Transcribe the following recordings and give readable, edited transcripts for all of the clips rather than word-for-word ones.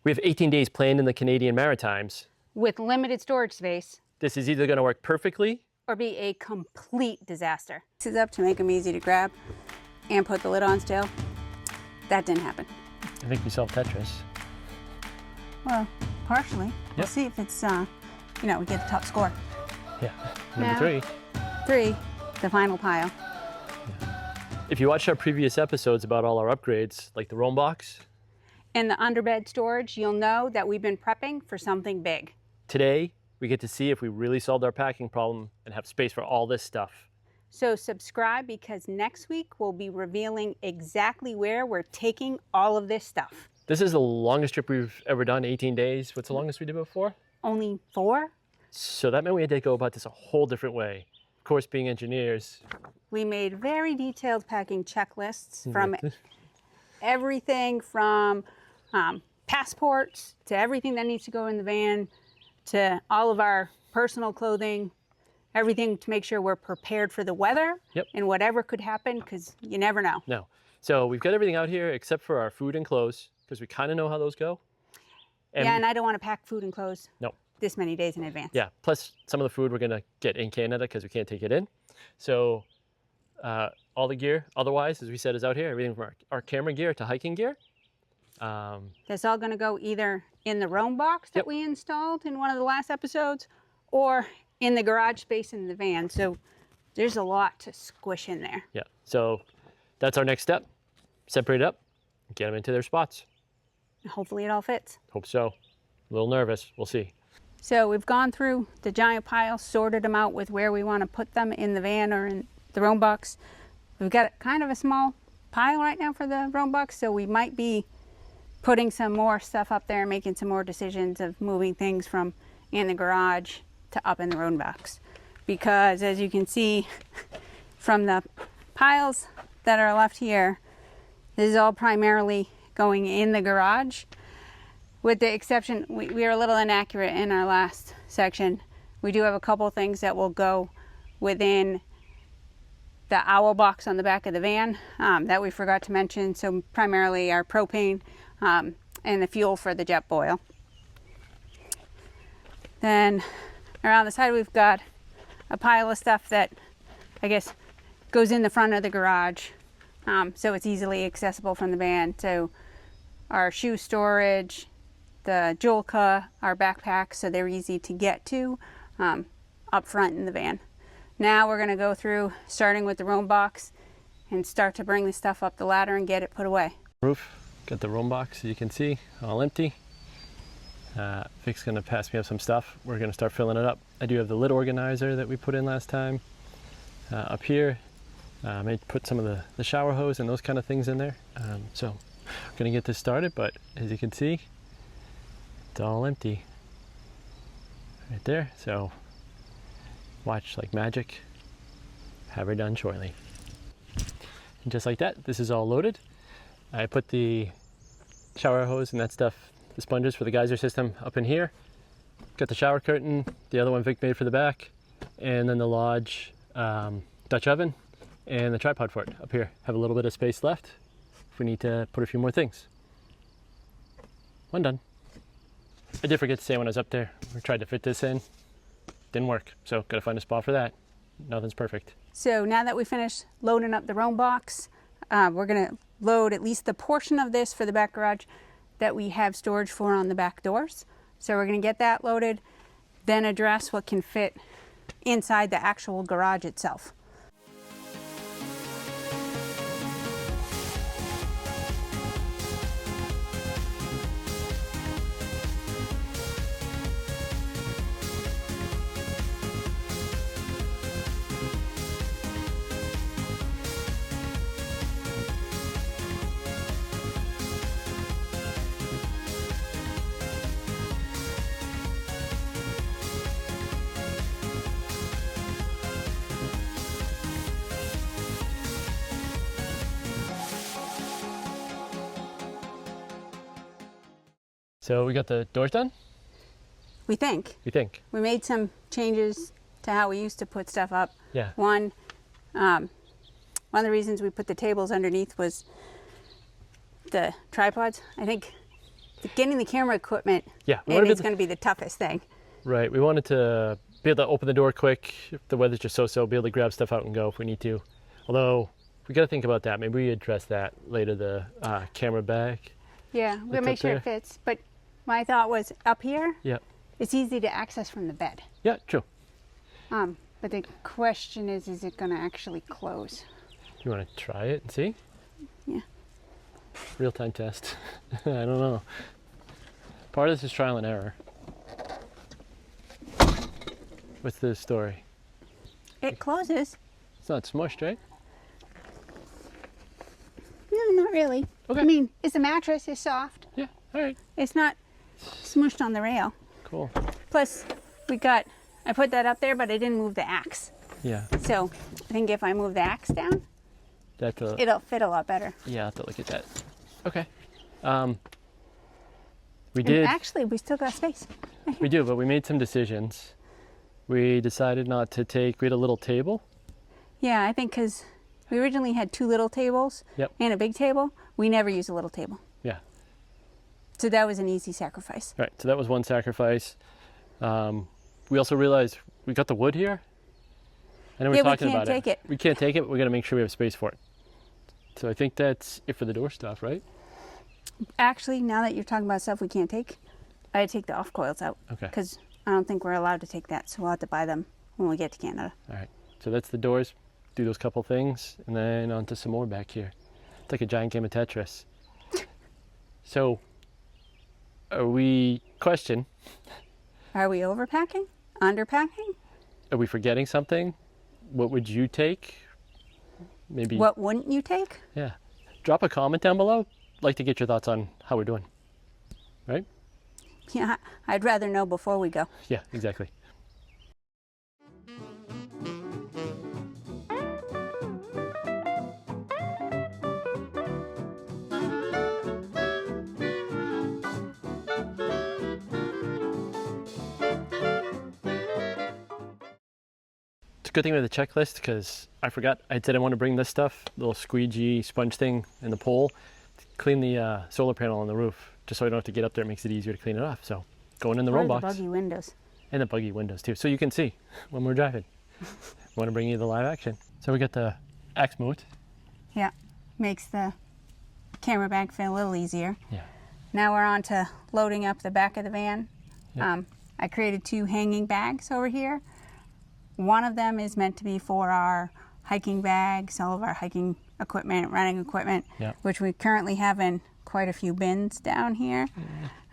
We have 18 days planned in the Canadian Maritimes. With limited storage space. This is either going to work perfectly or be a complete disaster. This is up to make them easy to grab and put the lid on still. That didn't happen. I think we solved Tetris. Well, partially. Yep. We'll see if it's, we get the top score. Yeah, number 3, the final pile. Yeah. If you watched our previous episodes about all our upgrades, like the RoamBox and the underbed storage, you'll know that we've been prepping for something big. Today, we get to see if we really solved our packing problem and have space for all this stuff. So subscribe, because next week we'll be revealing exactly where we're taking all of this stuff. This is the longest trip we've ever done, 18 days. What's the longest we did before? Only 4. So that meant we had to go about this a whole different way. Of course, being engineers, we made very detailed packing checklists from everything from passports to everything that needs to go in the van to all of our personal clothing, everything to make sure we're prepared for the weather and whatever could happen, because you never know. No. So we've got everything out here except for our food and clothes, because we kind of know how those go. And I don't want to pack food and clothes this many days in advance. Yeah, plus some of the food we're going to get in Canada because we can't take it in. So all the gear, otherwise, as we said, is out here. Everything from our camera gear to hiking gear. That's all going to go either in the RoamBox that we installed in one of the last episodes, or in the garage space in the van. So there's a lot to squish in there. Yeah, so that's our next step. Separate it up, get them into their spots. Hopefully it all fits. Hope so. A little nervous, we'll see. So we've gone through the giant piles, sorted them out with where we want to put them in the van or in the RoamBox. We've got kind of a small pile right now for the RoamBox, so we might be putting some more stuff up there, making some more decisions of moving things from in the garage to up in the RoamBox. Because as you can see from the piles that are left here, this is all primarily going in the garage, with the exception, we were a little inaccurate in our last section. We do have a couple things that will go within the owl box on the back of the van that we forgot to mention. So primarily our propane and the fuel for the jet boil. Then around the side we've got a pile of stuff that I guess goes in the front of the garage, so it's easily accessible from the van. So our shoe storage, the Joolca, our backpacks, so they're easy to get to up front in the van. Now we're going to go through, starting with the RoamBox, and start to bring the stuff up the ladder and get it put away. Roof, got the RoamBox, as you can see, all empty. Vic's going to pass me up some stuff. We're going to start filling it up. I do have the lid organizer that we put in last time up here. I may put some of the shower hose and those kind of things in there. So we're going to get this started, but as you can see, it's all empty right there. So watch like magic, have her done shortly. And just like that, this is all loaded. I put the shower hose and that stuff, the sponges for the geyser system, up in here. Got the shower curtain, the other one Vic made for the back, and then the Lodge Dutch oven and the tripod for it up here. Have a little bit of space left if we need to put a few more things. One done. I did forget to say when I was up there, we tried to fit this in, didn't work, so gotta find a spot for that. Nothing's perfect. So now that we finished loading up the RoamBox, we're gonna load at least the portion of this for the back garage that we have storage for on the back doors. So we're gonna get that loaded, then address what can fit inside the actual garage itself. So we got the doors done? We think. We think. We made some changes to how we used to put stuff up. Yeah. One of the reasons we put the tables underneath was the tripods. I think getting the camera equipment Yeah, in is going to be the toughest thing. Right, we wanted to be able to open the door quick if the weather's just so-so, be able to grab stuff out and go if we need to. Although, we got to think about that. Maybe we address that later, the camera bag. Yeah, we'll make sure it fits. But my thought was up here, it's easy to access from the bed. Yeah, true. But the question is it going to actually close? You want to try it and see? Yeah. Real-time test. I don't know. Part of this is trial and error. What's the story? It closes. It's not smushed, right? No, not really. Okay. I mean, it's a mattress. It's soft. Yeah, all right. It's not smushed on the rail. Cool. Plus, I put that up there, but I didn't move the axe. Yeah. So I think if I move the axe down, it'll fit a lot better. Yeah, I'll have to look at that. Okay. We did. Actually, we still got space. We do, but we made some decisions. We decided not to we had a little table. Yeah, I think because we originally had 2 little tables and a big table. We never use a little table. Yeah. So that was an easy sacrifice. Right, so that was one sacrifice. We also realized we got the wood here. I know we're talking about it. We can't take it. We can't take it, but we got to make sure we have space for it. So I think that's it for the door stuff, right? Actually, now that you're talking about stuff we can't take, I take the off coils out. Okay. Because I don't think we're allowed to take that, so we'll have to buy them when we get to Canada. All right. So that's the doors. Do those couple things, and then on to some more back here. It's like a giant game of Tetris. So, are we overpacking? Underpacking? Are we forgetting something? What would you take? Maybe. What wouldn't you take? Yeah. Drop a comment down below. I'd like to get your thoughts on how we're doing. Right? Yeah, I'd rather know before we go. Yeah, exactly. It's a good thing we have the checklist because I forgot. I said I want to bring this stuff, little squeegee sponge thing and the pole, to clean the solar panel on the roof, just so I don't have to get up there. It makes it easier to clean it off. So going in the RoamBox. The buggy windows. And the buggy windows too, so you can see when we're driving. Want to bring you the live action. So we got the axe moved. Yeah, makes the camera bag fit a little easier. Yeah. Now we're on to loading up the back of the van. Yep. I created 2 hanging bags over here. One of them is meant to be for our hiking bags, all of our hiking equipment, running equipment, which we currently have in quite a few bins down here,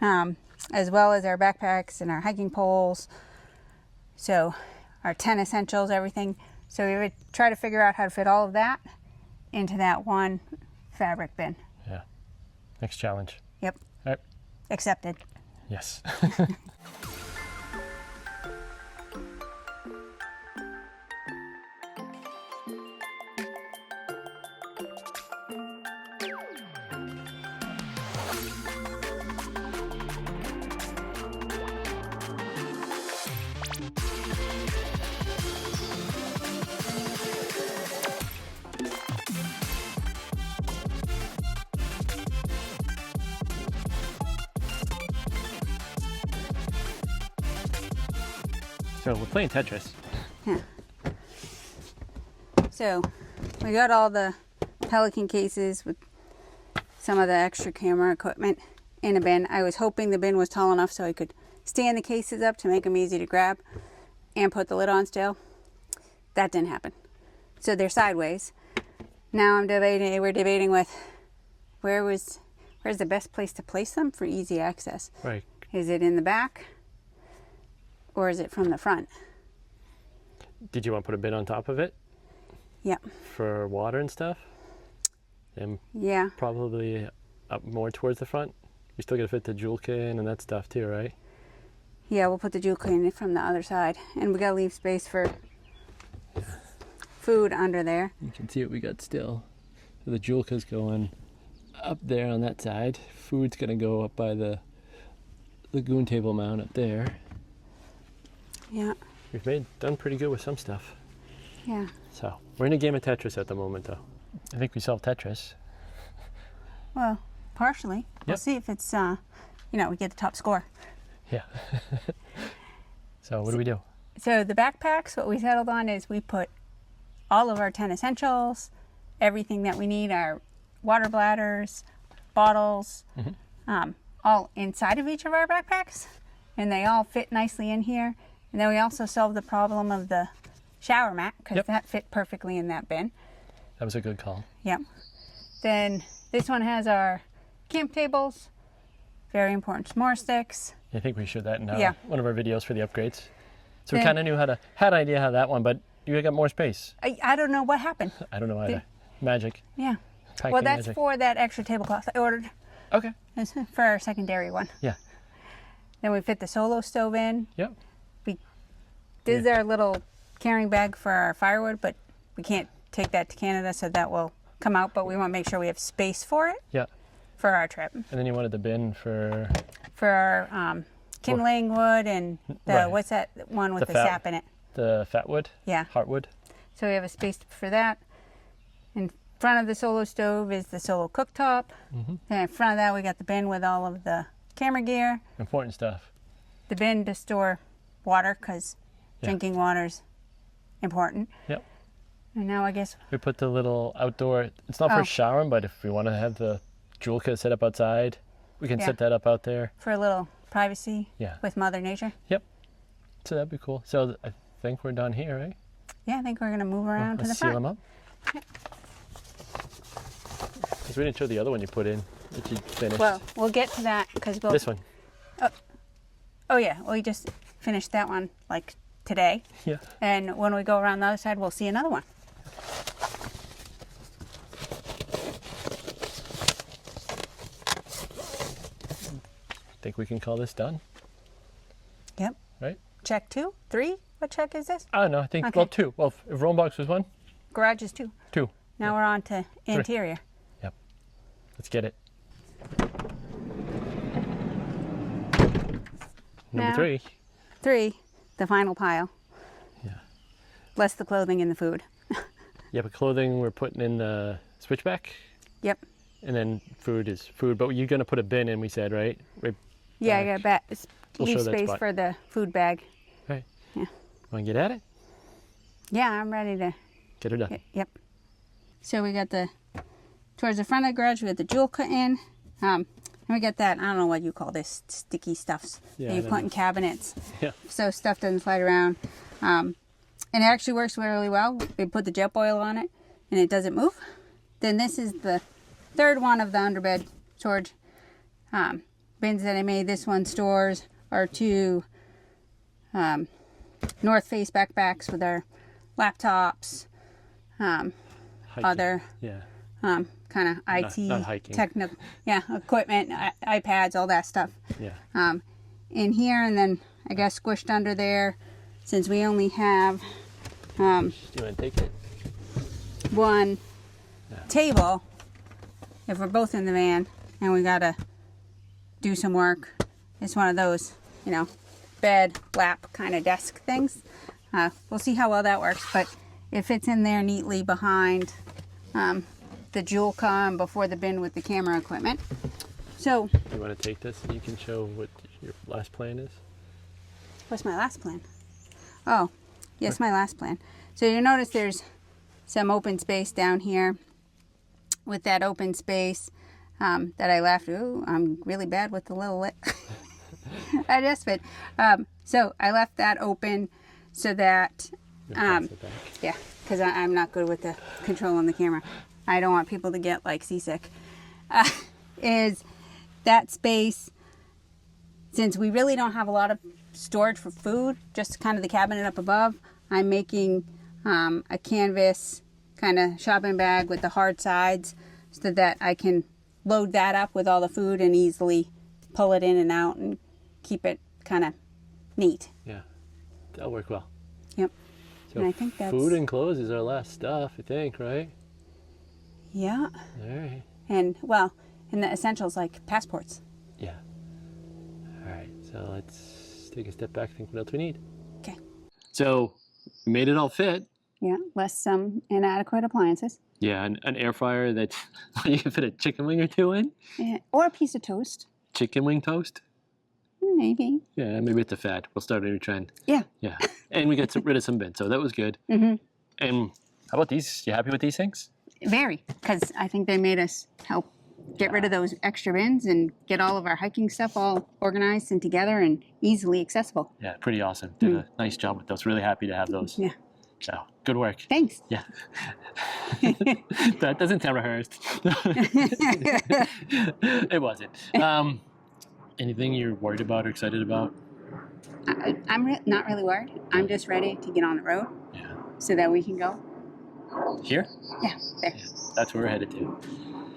as well as our backpacks and our hiking poles. So our 10 essentials, everything. So we would try to figure out how to fit all of that into that one fabric bin. Yeah. Next challenge. Yep. All right. Accepted. Yes. So we're playing Tetris. Yeah. So we got all the Pelican cases with some of the extra camera equipment in a bin. I was hoping the bin was tall enough so I could stand the cases up to make them easy to grab and put the lid on still. That didn't happen. So they're sideways. Now we're debating with where's the best place to place them for easy access. Right. Is it in the back? Or is it from the front? Did you want to put a bin on top of it? Yep. For water and stuff? And yeah. Probably up more towards the front? You still got to fit the Joolca in and that stuff too, right? Yeah, we'll put the Joolca in from the other side. And we got to leave space for food under there. You can see what we got still. So the Joolca's going up there on that side. Food's going to go up by the lagoon table mount up there. Yeah. We've done pretty good with some stuff. Yeah. So we're in a game of Tetris at the moment, though. I think we solved Tetris. Well, partially. We'll see if it's you know, we get the top score. Yeah. So what do we do? So the backpacks, what we settled on is we put all of our 10 essentials, everything that we need, our water bladders, bottles, all inside of each of our backpacks, and they all fit nicely in here. And then we also solved the problem of the shower mat, because that fit perfectly in that bin. That was a good call. Yep. Then this one has our camp tables, very important s'more sticks. I think we showed that in one of our videos for the upgrades. So we Then- kind of knew had an idea how that one, but you got more space. I don't know what happened. I don't know either. Magic. Yeah. Packing Well, that's magic. for that extra tablecloth I ordered. Okay. It's for our secondary one. Yeah. Then we fit the solo stove in. Yep. This is our little carrying bag for our firewood, but we can't take that to Canada, so that will come out. But we want to make sure we have space for it Yeah. for our trip. And then you wanted the bin for For our kindling wood and the, Right. what's that one with The the fat- sap in it? the fat wood. Yeah. Heartwood. So we have a space for that. In front of the solo stove is the solo cooktop. Then in front of that we got the bin with all of the camera gear. Important stuff. The bin to store water, because Yeah. drinking water's important. Yep. And now I guess, We put the little outdoor, it's not Oh. for showering, but if we want to have the Joolca set up outside, we can Yeah. set that up out there. for a little privacy Yeah. with Mother Nature. So that'd be cool. So I think we're done here, right? Yeah, I think we're going to move around to the Let's seal front. them up. Because we didn't show the other one you put in that you finished. Well, we'll get to that because we'll. This one. Oh yeah, we just finished that one like today, Yeah. and when we go around the other side, we'll see another one. Think we can call this done, Yep. right? Check 2, 3. What check is this? I don't know. I think, Okay. well, 2. Well, if RoamBox was 1, Garage is 2. 2. Now we're on to interior. Let's get it. Number Now- 3. 3, the final pile. Yeah. Less the clothing and the food. Yeah, but clothing we're putting in the switchback, Yep. and then food is food. But you're going to put a bin in, we said, right? Right. Yeah, I back. got We'll leave show that space spot. for the food bag. Right. Yeah. Want to get at it? Yeah, I'm ready to. Get her done. Yep. So we got towards the front of the garage, we got the Joolca in. And we got that, I don't know what you call this, sticky stuffs Yeah, that I you don't put know. in cabinets. Yeah. So stuff doesn't slide around. And it actually works really well. We put the jet boil on it and it doesn't move. Then this is the third one of the underbed storage bins that I made. This one stores our 2 North Face backpacks with our laptops, Hiking. other Yeah. kind of IT, not hiking. technical, equipment, iPads, all that stuff. Yeah. In here, and then I guess squished under there, since we only have Do you want to take it? one table, if we're both in the van and we gotta do some work, it's one of those, bed, lap kind of desk things. We'll see how well that works, but it fits in there neatly behind the Joolca and before the bin with the camera equipment. So, You want to take this and you can show what your last plan is? what's my last plan? Oh, yes, my last plan. So you notice there's some open space down here. With that open space that I left, ooh, I'm really bad with the little adjustment. So I left that open so that, You'll pass it back. yeah, because I'm not good with the control on the camera. I don't want people to get like seasick. Is that space, since we really don't have a lot of storage for food, just kind of the cabinet up above, I'm making a canvas kind of shopping bag with the hard sides so that I can load that up with all the food and easily pull it in and out and keep it kind of neat. Yeah. That'll work well. Yep. So And I think that's- food and clothes is our last stuff, I think, right? Yeah. All right. And the essentials like passports. Yeah. All right. So let's take a step back, think what else we need. Okay. So we made it all fit. Yeah, less some inadequate appliances. Yeah, an air fryer that you can fit a chicken wing or 2 in. Yeah, or a piece of toast. chicken wing toast? Maybe. Yeah, maybe it's a fad. We'll start a new trend. Yeah. Yeah. And we got rid of some bins, so that was good. And how about these? You happy with these things? Very, because I think they made us help get rid of those extra bins and get all of our hiking stuff all organized and together and easily accessible. Yeah, pretty awesome. Did a nice job with those. Really happy to have those. Yeah. So, good work. Thanks. Yeah. That doesn't sound rehearsed. It wasn't. Anything you're worried about or excited about? I'm not really worried. I'm just ready to get on the road so that we can go. Here? Yeah, there. Yeah, that's where we're headed to.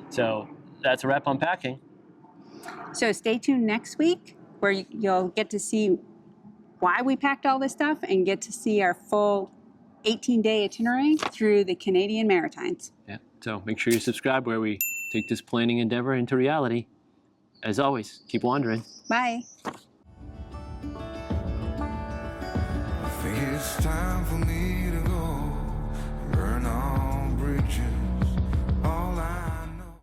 So that's a wrap on packing. So stay tuned next week where you'll get to see why we packed all this stuff and get to see our full 18-day itinerary through the Canadian Maritimes. Yeah. So make sure you subscribe where we take this planning endeavor into reality. As always, keep wandering. Bye. It's time for me